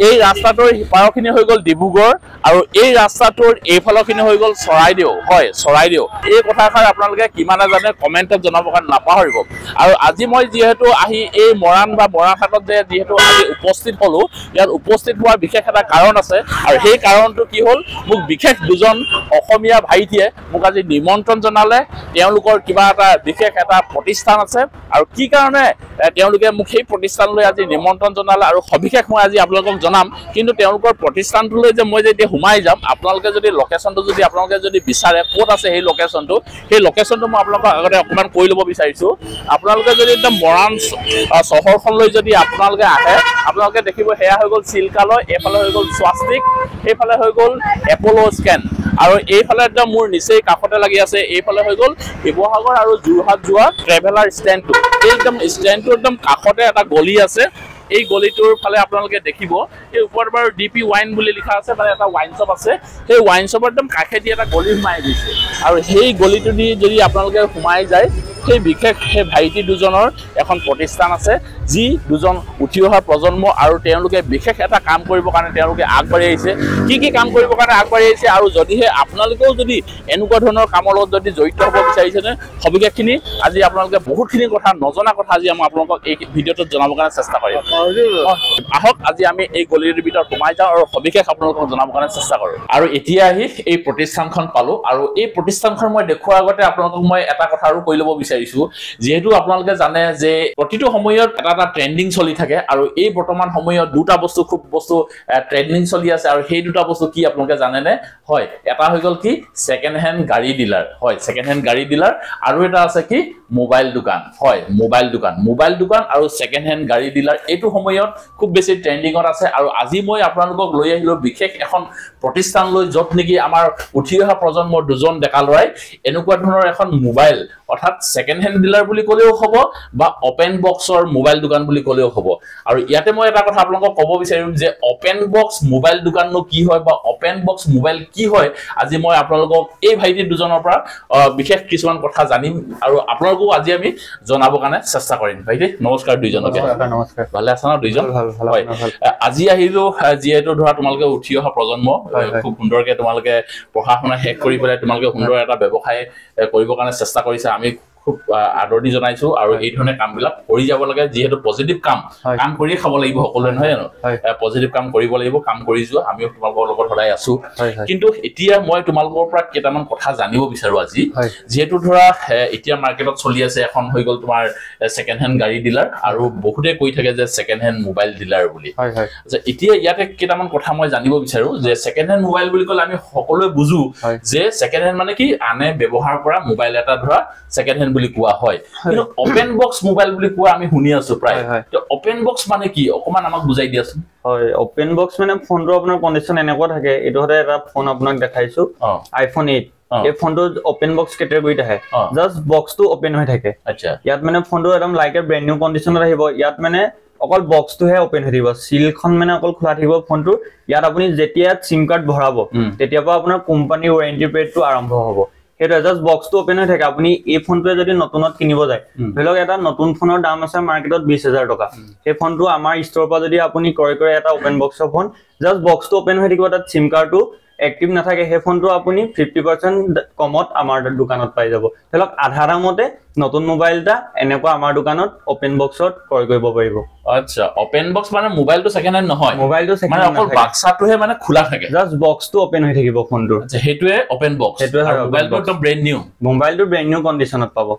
এই ৰাস্তাটোৰ সিপাৰখিনি হৈ গ'ল ডিব্ৰুগড় আৰু এই ৰাস্তাটোৰ এইফালৰখিনি হৈ গ'ল চৰাইদেউ হয় চৰাইদেউ এই কথাষাৰ আপোনালোকে কিমানে জানে কমেণ্টত জনাবৰ কাৰণে নাপাহৰিব আৰু আজি মই যিহেতু আহি এই মৰাণ বা মৰাণহাটত যে যিহেতু আজি উপস্থিত হ'লোঁ ইয়াত উপস্থিত হোৱাৰ বিশেষ এটা কাৰণ আছে আৰু সেই কাৰণটো কি হ'ল মোক বিশেষ দুজন অসমীয়া ভাইটিয়ে মোক আজি নিমন্ত্ৰণ জনালে তেওঁলোকৰ কিবা এটা বিশেষ এটা প্ৰতিষ্ঠান আছে আৰু কি কাৰণে তেওঁলোকে মোক সেই প্ৰতিষ্ঠানলৈ আজি নিমন্ত্ৰণ জনালে আৰু সবিশেষ মই আজি আপোনালোকক জনাম কিন্তু তেওঁলোকৰ প্ৰতিষ্ঠানটোলৈ যে মই যেতিয়া সোমাই যাম আপোনালোকে যদি লোকেশ্যনটো যদি আপোনালোকে যদি বিচাৰে ক'ত আছে সেই লোকেশ্যনটো মই আপোনালোকক আগতে অকণমান কৈ ল'ব বিচাৰিছোঁ আপোনালোকে যদি একদম মৰাণ চহৰখনলৈ যদি আপোনালোকে আহে আপোনালোকে দেখিব সেয়া হৈ গ'ল চিল্কালয় এইফালে হৈ গ'ল স্বাস্তিক সেইফালে হৈ গ'ল এপ'ল' স্কেন আৰু এইফালে একদম মোৰ নিচেই কাষতে লাগি আছে এইফালে হৈ গ'ল শিৱসাগৰ আৰু যোৰহাট যোৱা ট্ৰেভেলাৰ ষ্টেণ্ডটো এই একদম ষ্টেণ্ডটো একদম কাষতে এটা গলি আছে এই গলিটোৰ ফালে আপোনালোকে দেখিব এই ওপৰত বাৰু ডিপি ৱাইন বুলি লিখা আছে মানে এটা ৱাইন শ্বপ আছে সেই ৱাইন শ্বপৰ একদম কাষেদি এটা গলি সোমাই গৈছে আৰু সেই গলিটো দি যদি আপোনালোকে সোমাই যায় সেই বিশেষ সেই ভাইটি দুজনৰ এখন প্ৰতিষ্ঠান আছে যি দুজন উঠি অহা প্ৰজন্ম আৰু তেওঁলোকে বিশেষ এটা কাম কৰিবৰ কাৰণে তেওঁলোকে আগবাঢ়ি আহিছে কি কাম কৰিবৰ কাৰণে আগবাঢ়ি আহিছে আৰু যদিহে আপোনালোকেও যদি এনেকুৱা ধৰণৰ কামৰ লগত যদি জড়িত হ'ব বিচাৰিছেনে সবিশেষখিনি আজি আপোনালোকে বহুতখিনি কথা নজনা কথা আজি মই আপোনালোকক এই ভিডিঅ'টোত জনাবৰ কাৰণে চেষ্টা কৰিম আহক আজি আমি এই গলিৰ ভিতৰত সোমাই যাওঁ আৰু সবিশেষ আপোনালোকক জনাবৰ কাৰণে চেষ্টা কৰোঁ আৰু এতিয়া আহি এই প্ৰতিষ্ঠানখন পালোঁ আৰু এই প্ৰতিষ্ঠানখন মই দেখুৱাৰ আগতে আপোনালোকক মই এটা কথা আৰু কৈ ল'ব বিচাৰিছোঁ যেহেতু আপোনালোকে জানে যে প্ৰতিটো সময়ত এটা ট্ৰেন্ডিং চলি থাকে আৰু এই বৰ্তমান সময়ত দুটা বস্তু খুব ট্ৰেন্ডিং চলি আছে আৰু সেই দুটা বস্তু কি আপোনালোকে জানেনে হয় এটা হৈ গ'ল কি ছেকেণ্ড হেণ্ড গাড়ী ডিলাৰ হয় ছেকেণ্ড হেণ্ড গাড়ী ডিলাৰ আৰু এটা আছে কি মোবাইল দোকান হয় মোবাইল দোকান আৰু ছেকেণ্ড হেণ্ড গাড়ী ডিলাৰ এইটো সময়ত খুব বেছি ট্ৰেন্ডিঙত আছে আৰু আজি মই আপোনালোকক লৈ আহিলোঁ বিশেষ এখন প্ৰতিষ্ঠানলৈ য'ত নেকি আমাৰ উঠি অহা প্ৰজন্মৰ দুজন ডেকা ল'ৰাই এনেকুৱা ধৰণৰ এখন মোবাইল অৰ্থাৎ ছেকেণ্ড হেণ্ড ডিলাৰ বুলি ক'লেও হ'ব বা অপেন বক্সৰ মোবাইল দোকান বুলি ক'লেও হ'ব আৰু ইয়াতে মই এটা কথা আপোনালোকক ক'ব বিচাৰিম যে অপেন বক্স মোবাইল দোকাননো কি হয় বা অপেন বক্স মোবাইল কি হয় আজি মই আপোনালোকক এই ভাইটি দুজনৰ পৰা বিশেষ কিছুমান কথা জানিম আৰু আপোনালোকো আজি আমি জনাবৰ কাৰণে চেষ্টা কৰিম ভাইটি নমস্কাৰ দুইজনকে নমস্কাৰ ভালে আছা ন দুইজন হয় আজি আহিলোঁ যিহেতু ধৰা তোমালোকে উঠি অহা প্ৰজন্ম খুব সুন্দৰকে তোমালোকে পঢ়া শুনা শেষ কৰি পেলাই তোমালোকে সুন্দৰ এটা ব্যৱসায় কৰিবৰ কাৰণে চেষ্টা কৰিছা আমি খুব আদৰণি জনাইছোঁ আৰু এই ধৰণে কামবিলাক কৰি যাব লাগে যিহেতু পজিটিভ কাম কৰিয়ে খাব লাগিব সকলোৱে নহয় জানো পজিটিভ কাম কৰিব লাগিব কাম কৰি যোৱা আমিও তোমালোকৰ লগত সদায় আছোঁ কিন্তু এতিয়া মই তোমালোকৰ পৰা কেইটামান কথা জানিব বিচাৰোঁ আজি যিহেতু ধৰা এতিয়া মাৰ্কেটত চলি আছে এখন হৈ গ'ল তোমাৰ ছেকেণ্ড হেণ্ড গাড়ী ডিলাৰ আৰু বহুতে কৈ থাকে যে ছেকেণ্ড হেণ্ড মোবাইল ডিলাৰ বুলি এতিয়া ইয়াতে কেইটামান কথা মই জানিব বিচাৰোঁ যে ছেকেণ্ড হেণ্ড মোবাইল বুলি ক'লে আমি সকলোৱে বুজো যে ছেকেণ্ড হেণ্ড মানে কি আনে ব্যৱহাৰ কৰা মোবাইল এটা ধৰা ছেকেণ্ড হেণ্ড বুলি কোৱা হয় কিন্তু অপেন বক্স মোবাইল বুলি কোৱা আমি শুনি আছো প্ৰায় অপেন বক্স মানে কি অকমান আমাক বুজাই দিয়াচোন হয় অপেন বক্স মানে ফোনটো আপোনাৰ কণ্ডিশ্যন এনেকুৱা থাকে এইটো হতে এটা ফোন আপোনাক দেখাইছো আইফোন 8 এই ফোনটো অপেন বক্স কেটেগৰীত আহে জাস্ট বক্সটো ওপেন হৈ থাকে আচ্ছা ইয়াত মানে ফোনটো একদম লাইক এ ব্ৰেণ্ড নিউ কণ্ডিশ্যনত আহিব ইয়াত মানে অকল বক্সটোহে ওপেন হৈ থাকিব সিলখন মানে অকল খোলা থাকিব ফোনটো ইয়াত আপুনি যেতিয়া সিম কাৰ্ড ভৰাব তেতিয়াৰ পৰা আপোনাৰ কোম্পানীৰ ৱাৰেণ্টি পিৰিয়ডটো আৰম্ভ হ'ব এটা জাস্ট বক্সটো ওপেন হৈ থাকে আপুনি এই ফোনটোৱে যদি নতুনত কিনিব যায় ধৰক এটা নতুন ফোনৰ দাম আছে মাৰ্কেটত 20000 টকা সেই ফোনটো আমাৰ ষ্টৰৰ পৰা যদি আপুনি ক্ৰয় এটা ওপেন বক্সৰ ফোন জাস্ট বক্সটো ওপেন হৈ থাকিব তাত সিম কাৰ্ডটো এক্টিভ নাথাকে সেই ফোনটো আপুনি 50% কমত আমাৰ দোকানত পাই যাব ধৰক আধা দামতে নতুন মোবাইল এটা এনেকুৱা আমাৰ দোকানত ওপেন বক্সত ক্ৰয় কৰিব পাৰিব আচ্ছা ওপেন বক্স মানে মোবাইলটো সেকেন্ড হ্যান্ড নহয় মোবাইলটো সেকেন্ড মানে অকল বাক্সাটোহে মানে খোলা থাকে জাস্ট বক্সটো ওপেন হৈ থাকিব ফোনটো আচ্ছা হেতুৱে ওপেন বক্স আৰু মোবাইলটো একদম ব্ৰেণ্ড নিউ কণ্ডিশ্যনত পাব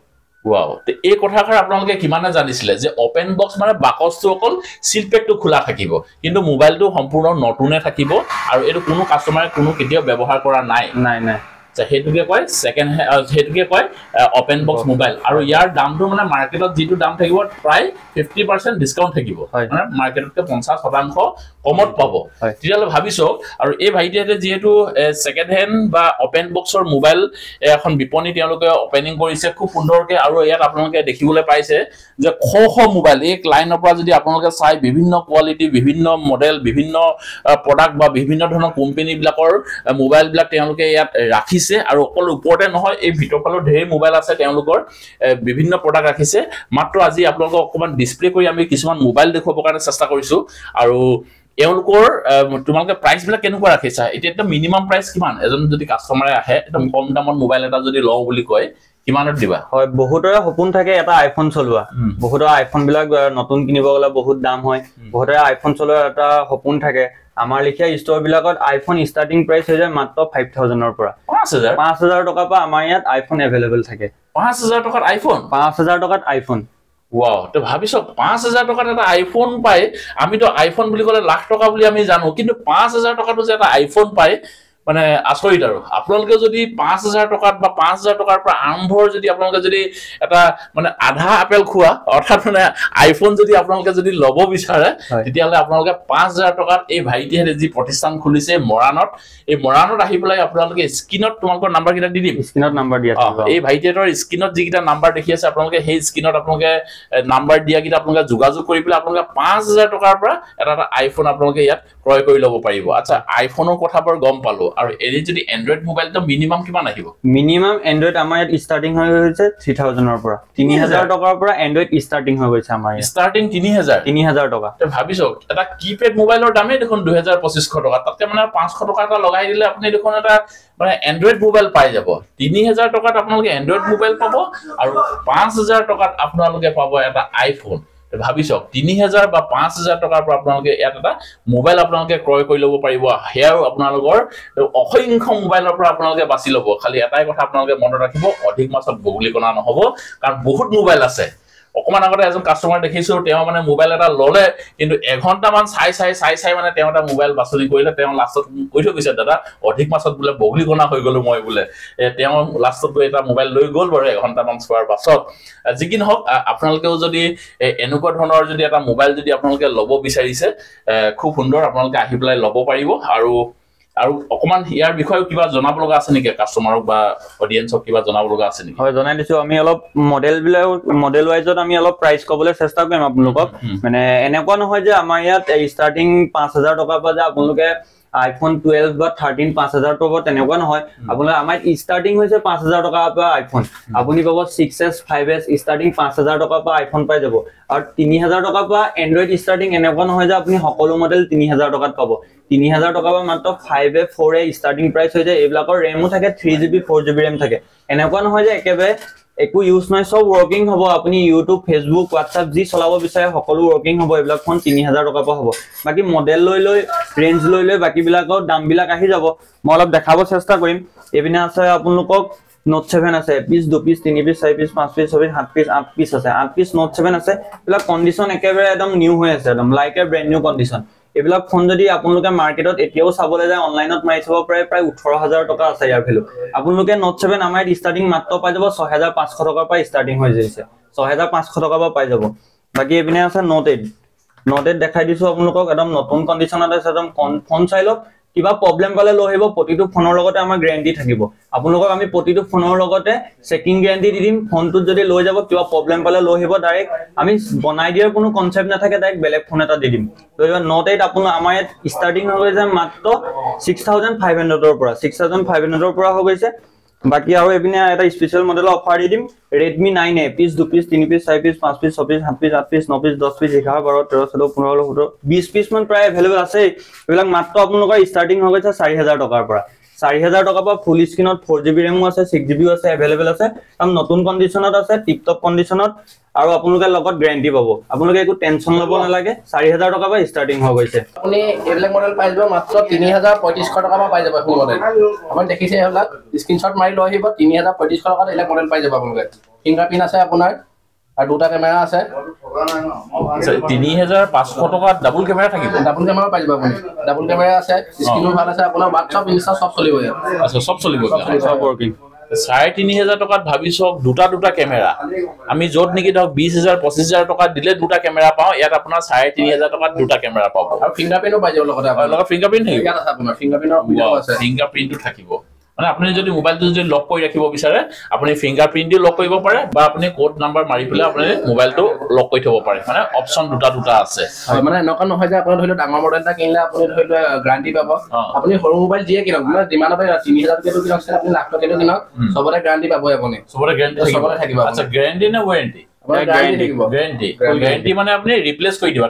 ওয়াও তে এই কথাষাৰ আপোনালোকে কিমানে জানিছিলে যে ওপেন বক্স মানে বাকচটো অকল সিল পেকটো খোলা থাকিব কিন্তু মোবাইলটো সম্পূৰ্ণ নতুনে থাকিব আৰু এটো কোনো কাস্টমাৰে কোনো কেতিয়াও ব্যৱহাৰ কৰা নাই হেতুকে কয় সেকেন্ড হেতুকে কয় ওপেন বক্স মোবাইল আৰু ইয়াৰ দামটো মানে মাৰ্কেটত যেটো দাম থাকিব প্ৰায় 50% ডিসকাউন্ট থাকিব মানে মাৰ্কেটতকে 50% কমত পাব তেতিয়ালে ভাবিছো আৰু এই ভাইটিয়ে যেহেতু সেকেন্ড হ্যান্ড বা ওপেন বক্সৰ মোবাইল এখন বিপণী তেওঁলোকে ওপেনিং কৰিছে খুব সুন্দৰকে আৰু ইয়াত আপোনালোকে দেখিবলৈ পাইছে যে খ মোবাইল এক লাইনৰ পৰা যদি আপোনালোকে চাই বিভিন্ন কোৱালিটি বিভিন্ন মডেল বিভিন্ন প্ৰডাক্ট বা বিভিন্ন ধৰণৰ কোম্পানী বিলাকৰ মোবাইল বিলাক তেওঁলোকে ইয়াত ৰাখিছে আৰু অকল ওপৰতে নহয় এই ভিতৰফালৰ ঢেৰ মোবাইল আছে তেওঁলোকৰ বিভিন্ন প্ৰডাক্ট ৰাখিছে মাত্ৰ আজি আপোনালোকক অকমান ডিসপ্লে কৰি আমি কিছুমান মোবাইল দেখুৱাবৰ কাৰণে চেষ্টা কৰিছো আৰু এওঁলোকৰ তোমালোকে প্ৰাইচ বিলাক কেনেকুৱা ৰাখিছা এতিয়া এটা মিনিমাম প্ৰাইচ কিমান এজন যদি কাস্টমাৰে আহে একদম কম দামত মোবাইল এটা যদি লও বুলি কয় কিমানত দিবা হয় বহুতৰে সপোন থাকে এটা আইফোন চলোৱা বহুতৰ আইফোন বিলাক নতুন কিনিব গলে বহুত দাম হয় বহুতৰে আইফোন চলোৱা এটা সপোন থাকে আমাৰ লিখিয়া ষ্টৰ বিলাকত আইফোন ষ্টাৰ্টিং প্ৰাইস হৈ যায় মাত্ৰ 5000 ৰ পৰা 5000 টকা পৰা আমাৰ ইয়াত আইফোন अवेलेबल থাকে 5000 টকাত আইফোন 5000 টকাত আইফোন ওয়াও তো ভাবিছো 5000 টকাত এটা আইফোন পায় আমি তো আইফোন বুলি কলে লাখ টকা বুলি আমি জানো কিন্তু 5000 টকাটো যে এটা আইফোন পায় মানে আচৰিত আৰু আপোনালোকে যদি 5000 টকাত বা 5000 টকাৰ পৰা আৰম্ভৰ যদি আপোনালোকে যদি এটা মানে আধা আপেল খোৱা অৰ্থাৎ মানে আইফোন যদি আপোনালোকে যদি লব বিচাৰে তেতিয়ালে আপোনালোকে 5000 টকাত এই ভাইটিহে যি প্ৰতিষ্ঠান খুলিছে মৰাণত এই মৰাণত আহি পেলাই আপোনালোকে স্ক্ৰিনত তোমালোকৰ নাম্বাৰ কিটা দি দিম স্ক্ৰিনত নাম্বাৰ দিয়া থাকিব এই ভাইটিহঁতৰ স্ক্ৰিনত যিকিটা নাম্বাৰ দেখি আছে আপোনালোকে সেই স্ক্ৰিনত আপোনালোকে নাম্বাৰ দিয়া কিটা আপোনালোকে যোগাযোগ কৰি পেলাই আপোনালোকে 5000 টকাৰ পৰা এটা আইফোন আপোনালোকে ইয়াত ক্ৰয় কৰি লব পাৰিব আচ্ছা আইফোনৰ কথাবোৰ গম পালো আৰু এৰি যদি এন্ড্ৰইড মোবাইল তো মিনিমাম কিমান আহিব মিনিমাম এন্ড্ৰইড আমাৰ ইয়াত ষ্টাৰ্টিং হৈ গৈছে 3000 ৰ পৰা 3000 টকাৰ পৰা এন্ড্ৰইড ষ্টাৰ্টিং হৈ গৈছে আমাৰ ইয়াত ষ্টাৰ্টিং 3000 টকা তে ভাবিছো এটা কিপ্যাড মোবাইলৰ দামে দেখোন 2500 টকা তাতে মানে 500 টকা এটা লগাই দিলে আপুনি দেখোন এটা মানে এন্ড্ৰইড মোবাইল পাই যাব 3000 টকাত আপোনালোকে এন্ড্ৰইড মোবাইল পাব আৰু 5000 টকাত আপোনালোকে পাব এটা আইফোন ভাবিছো 3000 বা 5000 টকাৰ পৰা আপোনালোকে এটা মোবাইল আপোনালোকে ক্ৰয় কৰি লব পাৰিব হেয়াৰ আপোনালোকৰ অসংখ্য মোবাইলৰ পৰা আপোনালোকে বাছি লব খালি এটাই কথা আপোনালোকে মনত ৰাখিব অধিক মাছত বগুলি কণা নহব কাৰণ বহুত মোবাইল আছে অকমান আগতে এজন কাস্টমাৰ দেখিছো তেওঁ মানে মোবাইল এটা ললে কিন্তু 1 ঘন্টা মান চাই মানে তেওঁ এটা মোবাইল বাছলি কৰিলে তেওঁ লাষ্টত কৈ থৈ গৈছে দাদা অধিক মাছত বুলে বগলি গনা হৈ গলো মই বুলে তেওঁ লাষ্টত গৈ এটা মোবাইল লৈ গল বাৰু 1 ঘন্টা মান চোৱাৰ পাছত যিকিন হক আপোনালোকেও যদি এনেকুৱা ধৰণৰ যদি এটা মোবাইল যদি আপোনালোকে লব বিচাৰিছে খুব সুন্দৰ আপোনালোকে আহি পেলাই লব পাৰিব আৰু অকমান ইয়াৰ বিষয়ে কিবা জনাব লগা আছে নেকি কাস্টমাৰক বা অডিয়েন্সক কিবা জনাব লগা আছে নেকি হয় জনাই দিছো আমি অলপ মডেল ওয়াইজত আমি অলপ প্ৰাইস কবলৈ চেষ্টা কৰিম আপোনালোকক মানে এনেকুৱা নহয় যে আমাৰ ইয়াত ষ্টাৰ্টিং 5000 টকা পৰা যে আপোনালোকে আইফোন 12 বা 13 5000 টকা তেনেকুৱা নহয় আপোনালোকে আমাৰ ষ্টাৰ্টিং হৈছে 5000 টকা পৰা আইফোন আপুনি পাব 6s 5s ষ্টাৰ্টিং 5000 টকা পৰা আইফোন পাই যাব আৰু 3000 টকা পৰা এন্ড্ৰইড ষ্টাৰ্টিং এনেকুৱা নহয় যে আপুনি সকলো মডেল 3000 টকাত পাব 3000 টকা পৰা মাত্ৰ 5a 4a ষ্টাৰ্টিং প্ৰাইস হৈ যায় এইবিলাকৰ ৰেমও থাকে 3GB 4GB ৰেম থাকে এনেকুৱা নহয় যে একেবাৰে একো ইউজ নাই সব ওয়াৰ্কিং হ'ব আপুনি ইউটিউব ফেসবুক হোয়াটসঅ্যাপ যি চলাব বিচাৰে সকলো ওয়াৰ্কিং হ'ব এইবিলাক ফোন 3000 টকা পৰা হ'ব বাকি মডেল লৈ ৰেঞ্জ লৈ বাকি বিলাকৰ দাম বিলাক আহি যাব মই অলপ দেখাব চেষ্টা কৰিম এবিনা আছে আপোনালোকক নোট 7 আছে piece 2 piece 3 piece 4 piece 5 piece 6 piece 7 piece 8 piece আছে 8 পিস নোট 7 আছে এলা কন্ডিশন একেবাৰে একদম নিউ হৈ আছে একদম like a brand new condition এবিলাক ফোন যদি আপোনালোকে মাৰ্কেটত এতিয়াও চাবলৈ যায় অনলাইনত মাৰি চাব প্ৰায় 18000 টকা আছে ইয়াৰ ভ্যালু আপোনালোকে নোট 7 আমাৰ ষ্টাৰ্টিং মাত্ৰ পাই যাব 6500 টকাৰ পৰা ষ্টাৰ্টিং হৈ যাইছে 6500 টকা পৰা পাই যাব বাকি এবিনে আছে নোট 8 দেখাই দিছো আপোনালোকক একদম নতুন কন্ডিশনত আছে একদম ফোন চাই লওক কিবা প্ৰবলেম পালে লৈ আহিব প্ৰতিটো ফোনৰ লগতে আমাৰ গ্যাৰান্টি থাকিব আপোনালোকক আমি প্ৰতিটো ফোনৰ লগতে চেকিং গ্যাৰান্টি দি দিম ফোনটো যদি লৈ যাব কিবা প্ৰবলেম পালে লৈ আহিব ডাইৰেক্ট আমি বনাই দিয়াৰ কোনো কনসেপ্ট নাথাকে ডাইৰেক্ট বেলেগ ফোন এটা দি দিম তো এই নোট 8 আপোনাৰ আমাৰ ইয়াত ষ্টাৰ্টিং হৈ গৈছে মাত্ৰ 6500 ৰ পৰা 6500 ৰ পৰা হৈ গৈছে বাকি আৰু এবিনে এটা স্পেশাল মডেল অফাৰ দি দিম Redmi 9a piece 2 piece 3 piece 4 piece 5 piece 6 piece 7 piece 8 piece 9 piece 10 piece 11 12 13 14 15 16 20 piece মান প্ৰায় अवेलेबल আছে এইবিলাক মাত্ৰ আপোনালোকৰ ষ্টাৰ্টিং হৈ গৈছে 4000 টকাৰ পৰা 4000 টকা পৰা ফুল স্ক্ৰিনত 4GB RAM আছে 6GB আছে अवेलेबल আছে আৰু নতুন কন্ডিশনত আছে টিপ টপ কন্ডিশনত আৰু আপোনালোকে লগত গ্যাৰান্টি পাব আপোনালোকে একো টেনচন ল'ব নালাগে 4000 টকা পৰা ষ্টাৰ্টিং হৈ গৈছে আপুনি এইবিলাক মডেল পাই যাব মাত্ৰ 3350 টকা পৰা পাই যাব ফুল মডেল আপুনি দেখিছে এইবিলাক স্ক্ৰিনশ্বট মাৰি লৈ আহিব 3350 টকাত এইবিলাক মডেল পাই যাব আপোনালোকে ফিংগাৰপ্ৰিন্ট আছে আপোনাৰ আৰু দুটা কেমেৰা আছে 3500 টকা ডাবল কেমেৰা থাকিব ডাবল কেমেৰা পাই যাব আপুনি ডাবল কেমেৰা আছে স্ক্ৰিনো ভাল আছে আপোনাৰ WhatsApp ইনষ্টা সব চলিব আচ্ছা সব চলিব সব ওয়াৰ্কিং 3500 টকাত ভাবিছক দুটা কেমেৰা আমি যত নেকি ধক 20000 25000 টকা দিলে দুটা কেমেৰা পাও ইয়াত আপোনাৰ 3500 টকাত দুটা কেমেৰা পাব আৰু ফিংগাৰপ্ৰিন্টও পাই যাব লগতে লগত ফিংগাৰপ্ৰিন্ট থাকিব ইয়াত আছে আপোনাৰ ফিংগাৰপ্ৰিন্টৰ ভিডিও আছে ফিংগাৰপ্ৰিন্টটো থাকিব মানে আপুনি যদি মোবাইলটো যদি লক কৰি ৰাখিব বিচাৰে আপুনি ফিংগাৰপ্ৰিন্ট দি লক কৰিব পাৰে বা আপুনি কোড নাম্বাৰ মাৰি পেলাই আপুনি মোবাইলটো লক কৰি থব পাৰে মানে অপচন দুটা আছে মানে এনেকুৱা নহয় যে আপুনি ধৰিলে ডাঙৰ মডেল এটা কিনিলে আপুনি ধৰিলে গ্যাৰান্টি পাব আপুনি সৰু মোবাইল যিয়ে কিনক মানে যিমানতে 3000 টকাটো কিনক আপুনি লাখ টকাটো কিনক সবতে গ্যাৰান্টি পাব আপুনি সবতে গ্যাৰান্টি থাকিব আচ্ছা গ্যাৰান্টি নে ওয়াৰেন্টি গ্যাৰান্টি মানে আপুনি ৰিপ্লেচ কৰি দিব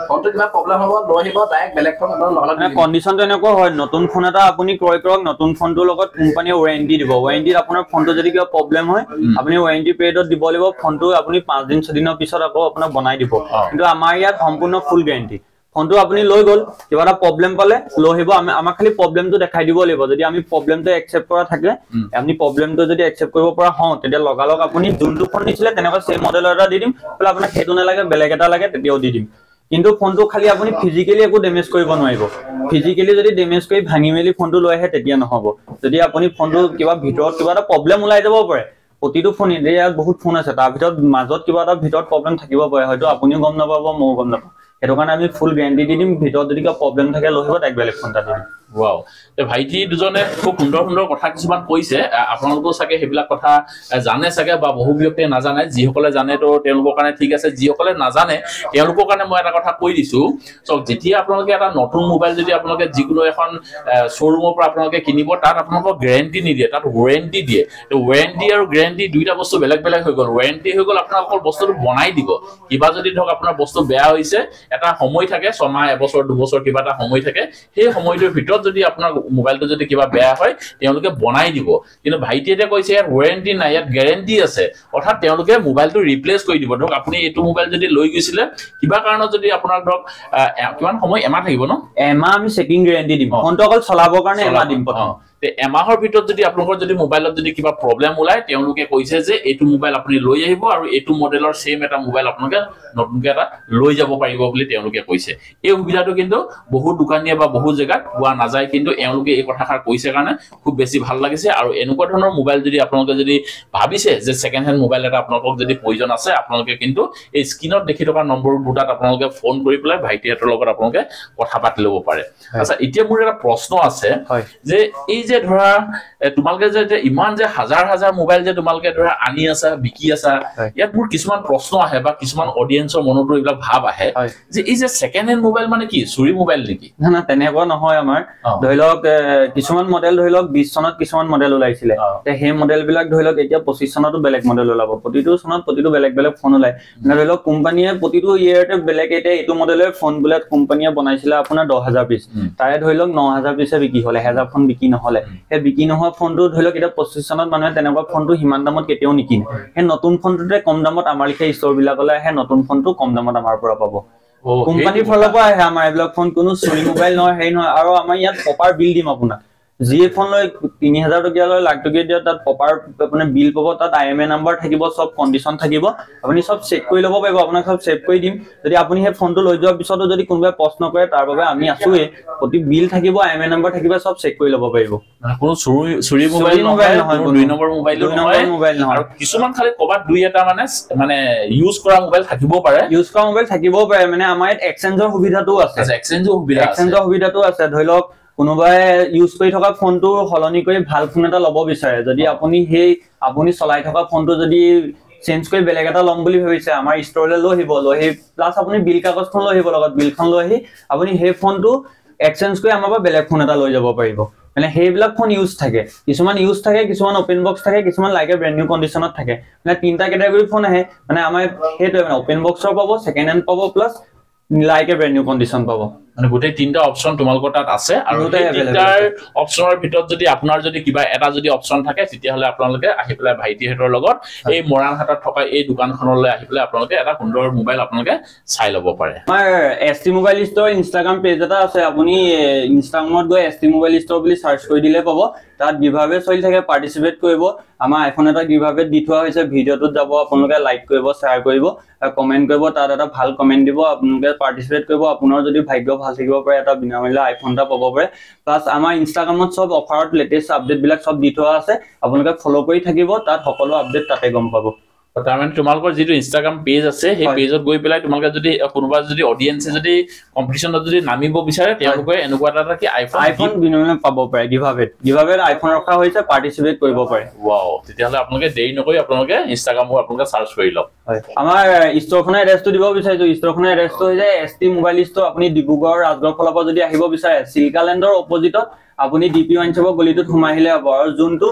ফোনটো কিবা প্ৰব্লেম হ'ব লৈ আহিব ডাইৰেক্ট বেলেগ ফোন মানে কণ্ডিশ্যনটো এনেকুৱা হয় নতুন ফোন এটা আপুনি ক্ৰয় কৰক নতুন ফোনটোৰ লগত কোম্পানীয়ে ৱাৰেণ্টি দিব ৱাৰেণ্টিত আপোনাৰ ফোনটো যদি কিবা প্ৰব্লেম হয় আপুনি ৱাৰেণ্টি পিৰিয়ডত দিব লাগিব ফোনটো আপুনি 5 দিন 6 দিনৰ পিছত আকৌ আপোনাক বনাই দিব কিন্তু আমাৰ ইয়াত সম্পূৰ্ণ ফুল গ্যাৰান্টি ফোনটো আপুনি লৈ গল কিবা এটা প্ৰব্লেম পালে লৈ আহিব আমাক খালি প্ৰব্লেমটো দেখাই দিব লাগিব যদি আমি প্ৰব্লেমটো একচেপ্ট কৰা থাকে আপুনি প্ৰব্লেমটো যদি একচেপ্ট কৰিব পৰা হওঁ তেতিয়া লগালগ আপুনি যোনটো ফোন দিছিলে তেনেকুৱা সেম মডেল এটা দি দিম বলে আপোনাক হেতু নালাগে বেলেগ এটা লাগে তেতিয়াও দি দিম কিন্তু ফোনটো খালি আপুনি ফিজিক্যালি একো ড্যামেজ কৰিব নোৱাৰিব ফিজিক্যালি যদি ড্যামেজ কৰি ভাঙি মেলি ফোনটো লৈ আহে তেতিয়া নহব যদি আপুনি ফোনটো কিবা ভিতৰত কিবা এটা প্ৰব্লেম ওলাই যাব পাৰে প্ৰতিটো ফোন ইয়াত বহুত ফোন আছে তাৰ ভিতৰত মাজত কিবা এটা ভিতৰত প্ৰব্লেম থাকিব পাৰে হয়তো আপুনিও গম নাপাব মইও গম নাপাম এটো কাৰণে আমি ফুল গ্যাৰান্টি দি দিম ভিতৰত যদি কিবা প্ৰব্লেম থাকে লৈ আহিব এক বেলেগ ফোন এটা দি দিম ওয়াও তে ভাইটি দুজনে খুব সুন্দৰ কথা কিছুমান কৈছে আপোনালোকৰ সাকে হেবিলাক কথা জানে সাকে বা বহু ব্যক্তিয়ে নাজানে যিসকলে জানে তো তেওঁলোকৰ কাৰণে ঠিক আছে যিসকলে নাজানে তেওঁলোকৰ কাৰণে মই এটা কথা কৈ দিছো সো যেতিয়া আপোনালোকে এটা নতুন মোবাইল যদি আপোনালোকে যিকোনো এখন শোৰুমৰ পৰা আপোনালোকে কিনিব তাত আপোনালোকক গ্যাৰান্টি নিদিয়ে তাত ৱাৰেণ্টি দিয়ে তো ৱাৰেণ্টি আৰু গ্যাৰান্টি দুইটা বস্তু বেলেগ হৈ গল ৱাৰেণ্টি হৈ গল আপোনালোকৰ বস্তুটো বনাই দিব কিবা যদি ধৰক আপোনাৰ বস্তু বেয়া হৈছে এটা সময় থাকে 6 মাহ 1 বছৰ 2 বছৰ কিবা এটা সময় থাকে সেই সময়টোৰ ভিতৰত যদি আপোনাৰ মোবাইলটো যদি কিবা বেয়া হয় তেওঁলোকে বনাই দিব কিন্তু ভাইটিয়ে কৈছে ইয়াৰ ৱাৰেণ্টি নাই ইয়াত গ্যাৰান্টি আছে অৰ্থাৎ তেওঁলোকে মোবাইলটো ৰিপ্লেস কৰি দিব ধৰক আপুনি এটো মোবাইল যদি লৈ গৈছিলে কিবা কাৰণত যদি আপোনাৰ ধৰক কিমান সময় এমাহ থাকিব ন এমাহ আমি চেকিং গ্যাৰান্টি দিম ফোনটো অকল চলাবৰ কাৰণে এমাহ দিম তে এমাহৰ ভিতৰত যদি আপোনালোকৰ যদি মোবাইলত যদি কিবা প্ৰব্লেম ওলাই তেওঁলোকে কৈছে যে এটো মোবাইল আপুনি লৈ আহিব আৰু এটো মডেলৰ সেম এটা মোবাইল আপোনালোকে নতুনকৈ এটা লৈ যাব পাৰিব বুলি তেওঁলোকে কৈছে এই সুবিধাটো কিন্তু বহুত দোকানীয়ে বা বহুত জায়গাত পোৱা নাযায় কিন্তু এওঁলোকে এই কথাষাৰ কৈছে কাৰণে খুব বেছি ভাল লাগিছে আৰু এনেকুৱা ধৰণৰ মোবাইল যদি আপোনালোকে যদি ভাবিছে যে সেকেন্ড হ্যান্ড মোবাইল এটা আপোনালোকক যদি প্ৰয়োজন আছে আপোনালোকে কিন্তু এই স্ক্ৰিনত দেখি থকা নম্বৰ দুটাত আপোনালোকে ফোন কৰি পেলাই ভাইটিহঁতৰ লগত আপোনালোকে কথা পাতি ল'ব পাৰে আচ্ছা এতিয়া মোৰ এটা প্ৰশ্ন আছে যে এই যে ধৰা তোমালকে যে ইমান যে হাজাৰ হাজাৰ মোবাইল যে তোমালকে ধৰা আনি আছে বিকি আছে ইয়াত মোৰ কিছুমান প্ৰশ্ন আহে বা কিছুমান অডিয়েন্সৰ মনতো এইবিলাক ভাব আহে যে এই যে সেকেন্ড হ্যান্ড মোবাইল মানে কি চুৰি মোবাইল নেকি না তেনেকুৱা নহয় আমাৰ ধৰিলক কিছুমান মডেল ধৰিলক 20 চনত কিছুমান মডেল ওলাইছিলে তে সেই মডেল বিলাক ধৰিলক এতিয়া 25 চনতো বেলেগ মডেল ওলাব প্ৰতিটো চনত প্ৰতিটো বেলেগ বেলেগ ফোন ওলাই ধৰিলক কোম্পানীয়ে প্ৰতিটো ইয়াৰতে বেলেগ এটো মডেলৰ ফোন বুলেট কোম্পানীয়ে বনাইছিলে আপোনাৰ 10000 পিস তাৰে ধৰিলক 9000 পিসে বিকি হলে 1000 ফোন বিকি নহলে হে বিকি নোহোৱা ফোনটো ধৰিলক এটা 25 চনত মানুহে তেনেকুৱা ফোনটো হিমান দামত কেতিয়াও নিকিনে হে নতুন ফোনটোতে কম দামত আমাৰ লিখে ষ্টৰ বিলাকলৈ হে নতুন ফোনটো কম দামত আমাৰ পৰা পাব কোম্পানীৰ ফালৰ পৰা আহে আমাৰ এইবিলাক ফোন কোনো চুৰি মোবাইল নহয় হেই নহয় আৰু আমাৰ ইয়াত প্ৰপাৰ বিল দিম আপোনাক যি ফোন লৈ 3000 টকা লৈ লাখ টকা দিয়া তাত প্ৰপাৰ আপুনি বিল পাব তাত আইএমএ নাম্বাৰ থাকিব সব কন্ডিশন থাকিব আপুনি সব চেক কৰি ল'ব পাৰিব আপোনাক সব সেভ কৰি দিম যদি আপুনি হে ফোনটো লৈ যোৱাৰ পিছতো যদি কোনোবাই প্ৰশ্ন কৰে তাৰ বাবে আমি আছোৱে প্ৰতি বিল থাকিব আইএমএ নাম্বাৰ থাকিব সব চেক কৰি ল'ব পাৰিব কোনো চুৰি মোবাইল নহয় দুই নম্বৰ মোবাইলো নহয় আৰু কিছুমান খালি কবাত দুই এটা মানে ইউজ কৰা মোবাইল থাকিব পাৰে মানে আমাৰ ইয়াত এক্সচেঞ্জৰ সুবিধাটো আছে এক্সচেঞ্জৰ সুবিধাটো আছে ধৰিলক কোনোবাই ইউজ কৰি থকা ফোনটো হলনি কৰি ভাল ফোন এটা ল'ব বিচাৰে যদি আপুনি চলাই থকা ফোনটো যদি চেঞ্জ কৰি বেলেগ এটা লম বুলি ভাবিছে আমাৰ ষ্টৰলে লৈ আহিব প্লাস আপুনি বিল কাগজখন লৈ আহিব লগত বিলখন লৈ আহি আপুনি সেই ফোনটো এক্সচেঞ্জ কৰি আমাৰ পৰা বেলেগ ফোন এটা লৈ যাব পাৰিব মানে হেবিলাক ফোন ইউজ থাকে কিছুমান কিছুমান ওপেন বক্স থাকে কিছুমান লাইকে ব্র্যান্ড নিউ কন্ডিশনত থাকে মানে তিনটা ক্যাটাগরি ফোন আহে মানে আমাৰ হেটো মানে ওপেন বক্সৰ পাব সেকেন্ড হ্যান্ড পাব প্লাস লাইকে ব্ৰ্যান্ড নিউ কন্ডিশন পাব মানে গোটে তিনটা অপশন তোমালকৰ তাত আছে আৰু তিনটাৰ অপশনৰ ভিতৰত যদি আপোনাৰ যদি কিবা এটা যদি অপশন থাকে তেতিয়া হলে আপোনালোকে আহি পেলাই ভাইটিহঁতৰ লগত এই মৰাণ হাতত থকা এই দোকানখনলৈ আহি পেলাই আপোনালোকে এটা সুন্দৰ মোবাইল আপোনালোকে চাই ল'ব পাৰে আমাৰ ST mobile store Instagram page এটা আছে আপুনি ইনষ্টাগ্ৰামত গৈ এসটি মোবাইল ষ্টৰ বুলি সাৰ্চ কৰি দিলে পাব তাত গিভআৱে চলি থাকে পাৰ্টিসিপেট কৰিব আমাৰ আইফোন এটা গিভআৱে দি থোৱা হৈছে ভিডিওটোত যাব আপোনালোকে লাইক কৰিব শেয়াৰ কৰিব কমেন্ট কৰিব তাত এটা ভাল কমেন্ট দিব আপোনালোকে পাৰ্টিসিপেট কৰিব আপোনাৰ যদি ভাগ্য ভাল থাকিব পাৰে এটা বিনামূল্য আইফোন এটা পাব পাৰে প্লাস আমাৰ ইনষ্টাগ্ৰামত সব অফাৰত লেটেষ্ট আপডেট বিলাক সব দি থোৱা আছে আপোনালোকে ফলো কৰি থাকিব তাত সকলো আপডেট তাতে গম পাব তাৰমানে তোমালকৰ যেটো ইনষ্টাগ্ৰাম পেজ আছে সেই পেজত গৈ পেলাই তোমালকে যদি কোনোবা যদি অডিয়েন্সে যদি কম্পিটিশনত যদি নামিব বিচাৰে তেওঁলোকে এনেকুৱা এটা কি আইফোন বিনামূল্যে পাব পাৰে গিভআৱে আইফোন ৰখা হৈছে পাৰ্টিসিপেট কৰিব পাৰে ওয়াও তেতিয়াহলে আপোনালোকে দেৰি নকৰি আপোনালোকে ইনষ্টাগ্ৰামত আপোনালোকে সাৰ্চ কৰি লওক আমাৰ ষ্টৰখনৰ এড্ৰেছটো দিব বিচাৰিছো ষ্টৰখনৰ এড্ৰেছটো হৈ যায় এসটি মোবাইল ষ্টৰ আপুনি ডিব্ৰুগড় ৰাজগড় ফলৰ পৰা যদি আহিব বিচাৰে চিল্কালেণ্ডৰ অপজিটত আপুনি ডিপি ৱাইন শ্বপৰ গলিটোত সোমাই আহিলে হ'ব আৰু যোনটো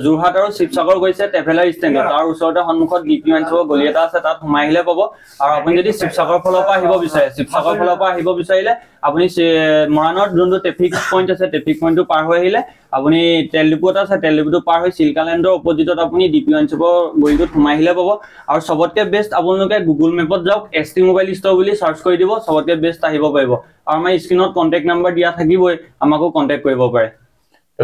যোৰহাট আৰু শিৱসাগৰ গৈছে ট্ৰেভেলাৰ ষ্টেণ্ড তাৰ ওচৰতে সন্মুখত ডিপি ৱাইন শ্বপৰ গলি এটা আছে তাত সোমাই আহিলে পাব আৰু আপুনি যদি শিৱসাগৰ ফালৰ পৰা আহিব বিচাৰে শিৱসাগৰ ফালৰ পৰা আহিব বিচাৰিলে আপুনি মৰাণৰ যোনটো ট্ৰেফিক পইণ্ট আছে ট্ৰেফিক পইণ্টটো পাৰ হৈ আহিলে আপুনি তেল ডিপু এটা আছে তেল ডিপুটো পাৰ হৈ চিল্কালেণ্ডৰ অপজিটত আপুনি ডিপি ৱাইন শ্বপৰ গলিটোত সোমাই আহিলে পাব আৰু সবতকৈ বেষ্ট আপোনালোকে গুগল মেপত যাওক ST মোবাইল ষ্ট'ৰ বুলি সাৰ্চ কৰি দিব সবতকৈ বেষ্ট আহিব পাৰিব আৰু আমাৰ স্ক্ৰীনত কন্টেক্ট নাম্বাৰ দিয়া থাকিবই আমাকো কন্টেক্ট কৰিব পাৰে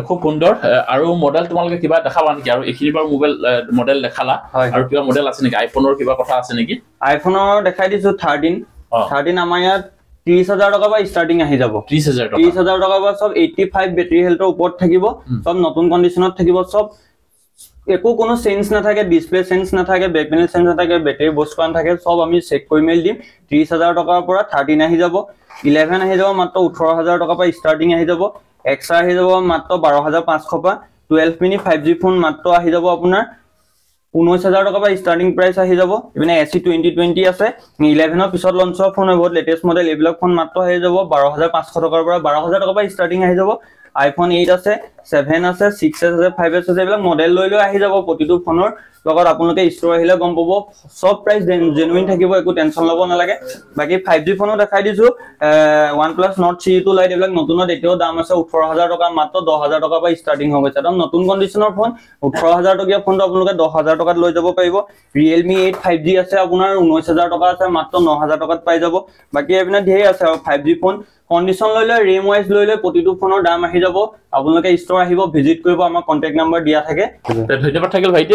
খুব সুন্দৰ আৰু মডেল তোমালোকে কিবা দেখাবা নেকি আৰু এইখিনি বাৰ মোবাইল মডেল দেখালা আৰু কিবা মডেল আছে নেকি আইফোনৰ কিবা কথা আছে নেকি আইফোনৰ দেখাই দিছো 13 আমাৰ ইয়াত 30,000 টকা বা ষ্টাৰ্টিং আহি যাব 30,000 টকা বা সব 85 বেটাৰী হেল্থৰ ওপৰত থাকিব সব নতুন কন্ডিশনত থাকিব সব একো কোনো চেঞ্জ নাথাকে ডিসপ্লে চেঞ্জ নাথাকে বেক পেনেল চেঞ্জ নাথাকে বেটাৰী বস্ত কৰা নাথাকে সব আমি চেক কৰি মেলি দিম 30,000 টকাৰ পৰা 13 আহি যাব 11 আহি যাব মাত্ৰ 18,000 টকা পৰা ষ্টাৰ্টিং আহি যাব এক্সট্ৰা আহি যাব মাত্ৰ 12,500 পৰা 12 মিনি 5G ফোন মাত্ৰ আহি যাব আপোনাৰ 19,000 টকা পৰা ষ্টাৰ্টিং প্ৰাইস আহি যাব ইপিনে AC 2020 আছে 11 ৰ পিছত লঞ্চ হোৱা ফোন হ'ব লেটেষ্ট মডেল এইবিলাক ফোন মাত্ৰ আহি যাব 12,500 টকাৰ পৰা 12,000 টকা পৰা ষ্টাৰ্টিং আহি যাব আইফোন 8 আছে 7 আছে 6s আছে 5s আছে এইবিলাক মডেল লৈ আহি যাব প্ৰতিটো ফোনৰ লগত আপোনালোকে ষ্ট'ৰ আহিলে গম পাব সব প্ৰাইস জেনুইন থাকিব একো টেনচন ল'ব নালাগে বাকি 5G ফোনো দেখাই দিছো OnePlus Nord C2 Lite এইবিলাক নতুনত এতিয়াও দাম আছে 18,000 টকা মাত্ৰ 10,000 টকা পৰা ষ্টাৰ্টিং হৈ গৈছে একদম নতুন কন্ডিশনৰ ফোন 18,000 টকীয়া ফোনটো আপোনালোকে 10,000 টকাত লৈ যাব পাৰিব Realme 8 5G আছে আপোনাৰ 19,000 টকা আছে মাত্ৰ 9,000 টকাত পাই যাব বাকি এপিনে ধেৰ আছে আৰু 5G ফোন কন্ডিশন লৈ ৰেম ওয়াইজ লৈ প্ৰতিটো ফোনৰ দাম আহি যাব আপোনালোকে ষ্ট'ৰ আহিব ভিজিট কৰিব আমাৰ কন্টাক্ট নাম্বাৰ দিয়া থাকে ধন্যবাদ থাকিল ভাইটি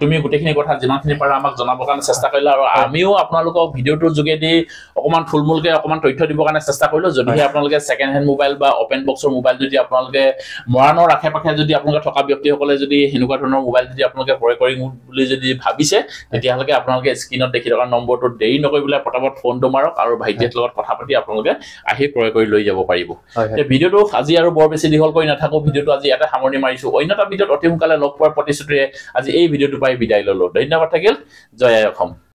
তুমি গুটেখিনি কথা যিমানখিনি পাৰা আমাক জনাবৰ কাৰণে চেষ্টা কৰিলা আৰু আমিও আপোনালোকক ভিডিওটোৰ যোগেদি অকমান ফুলমুলকে অকমান তথ্য দিবৰ কাৰণে চেষ্টা কৰিলো যদিহে আপোনালোকে সেকেন্ড হ্যান্ড মোবাইল বা ওপেন বক্সৰ মোবাইল যদি আপোনালোকে মৰাণৰ আশে-পাশে যদি আপোনালোকে থকা ব্যক্তিসকলে যদি হেনেকুৱা ধৰণৰ মোবাইল যদি আপোনালোকে ক্ৰয় কৰিম বুলি যদি ভাবিছে তেতিয়াহ'লে আপোনালোকে স্ক্ৰীনত দেখি থকা নম্বৰটো দেৰি নকৰিবলৈ পটাপট ফোনটো মাৰক আৰু ভাইটিৰ লগত কথা পাতি আপোনালোকে আহি ক্ৰয় কৰি লৈ যাব পাৰিব ভিডিওটো আজি আৰু বৰ বেছি দীঘল কৰি নাথাকো ভিডিওটো আজি এটা সামৰণি মাৰিছো অন্য এটা ভিডিওত অতি সোনকালে লগ পোৱাৰ প্ৰতিশ্ৰুতিৰে আজি এই ভিডিওটো পাই বিদায় ললো ধন্যবাদ থাকিল জয় অসম